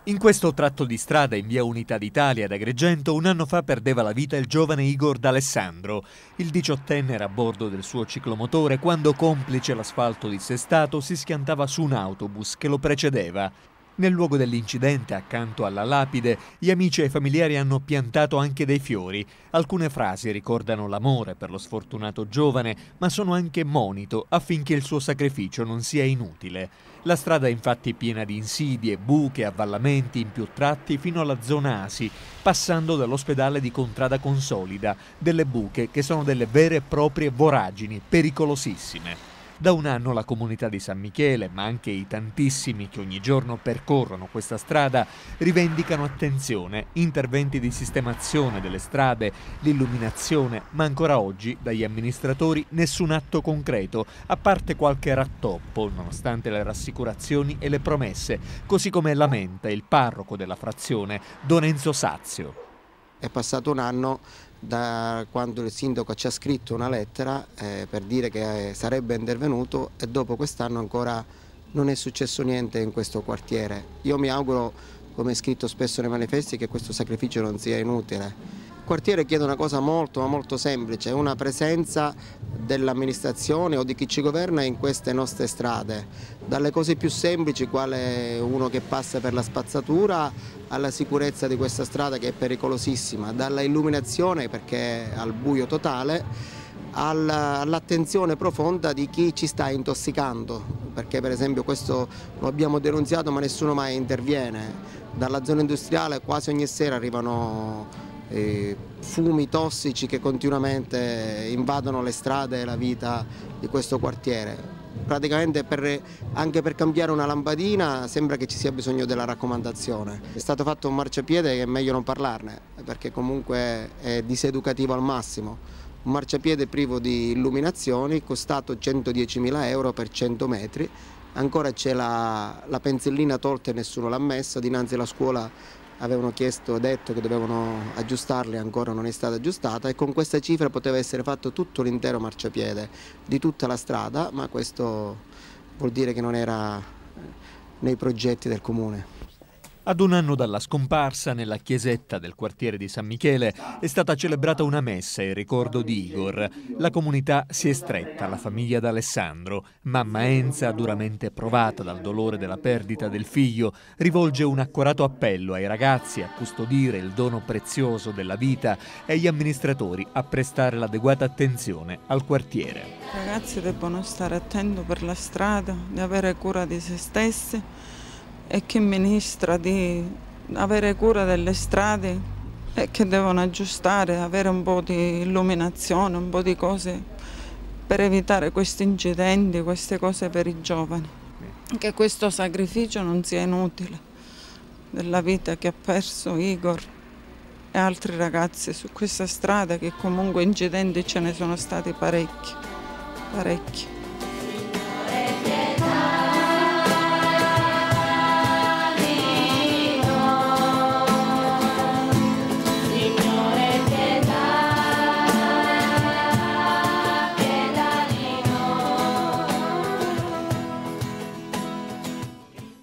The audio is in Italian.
In questo tratto di strada in via Unità d'Italia ad Agrigento un anno fa perdeva la vita il giovane Igor D'Alessandro. Il 18enne era a bordo del suo ciclomotore quando, complice l'asfalto dissestato, si schiantava su un autobus che lo precedeva. Nel luogo dell'incidente, accanto alla lapide, gli amici e i familiari hanno piantato anche dei fiori. Alcune frasi ricordano l'amore per lo sfortunato giovane, ma sono anche monito affinché il suo sacrificio non sia inutile. La strada è infatti piena di insidie, buche, avvallamenti in più tratti fino alla zona Asi, passando dall'ospedale di Contrada Consolida, delle buche che sono delle vere e proprie voragini pericolosissime. Da un anno la comunità di San Michele, ma anche i tantissimi che ogni giorno percorrono questa strada, rivendicano attenzione, interventi di sistemazione delle strade, l'illuminazione, ma ancora oggi dagli amministratori nessun atto concreto, a parte qualche rattoppo, nonostante le rassicurazioni e le promesse, così come lamenta il parroco della frazione, Don Enzo Sazio. È passato un anno da quando il sindaco ci ha scritto una lettera per dire che sarebbe intervenuto e dopo quest'anno ancora non è successo niente in questo quartiere. Io mi auguro, come è scritto spesso nei manifesti, che questo sacrificio non sia inutile. Il quartiere chiede una cosa molto ma molto semplice, una presenza dell'amministrazione o di chi ci governa in queste nostre strade, dalle cose più semplici quale uno che passa per la spazzatura alla sicurezza di questa strada che è pericolosissima, dalla illuminazione perché è al buio totale, all'attenzione profonda di chi ci sta intossicando, perché per esempio questo lo abbiamo denunziato ma nessuno mai interviene. Dalla zona industriale quasi ogni sera arrivano fumi tossici che continuamente invadono le strade e la vita di questo quartiere. Praticamente anche per cambiare una lampadina sembra che ci sia bisogno della raccomandazione. È stato fatto un marciapiede che è meglio non parlarne perché comunque è diseducativo al massimo. Un marciapiede privo di illuminazioni, costato 110.000 euro per 100 metri. Ancora c'è la pensillina tolta e nessuno l'ha messa, dinanzi alla scuola avevano detto che dovevano aggiustarli, ancora non è stata aggiustata e con questa cifra poteva essere fatto tutto l'intero marciapiede di tutta la strada, ma questo vuol dire che non era nei progetti del comune. Ad un anno dalla scomparsa, nella chiesetta del quartiere di San Michele è stata celebrata una messa in ricordo di Igor. La comunità si è stretta alla famiglia d'Alessandro. Mamma Enza, duramente provata dal dolore della perdita del figlio, rivolge un accorato appello ai ragazzi a custodire il dono prezioso della vita e agli amministratori a prestare l'adeguata attenzione al quartiere. I ragazzi debbono stare attenti per la strada, di avere cura di se stessi, e chi amministra di avere cura delle strade e che devono aggiustare, avere un po' di illuminazione, un po' di cose per evitare questi incidenti, queste cose per i giovani. Che questo sacrificio non sia inutile, della vita che ha perso Igor e altri ragazzi su questa strada, che comunque incidenti ce ne sono stati parecchi.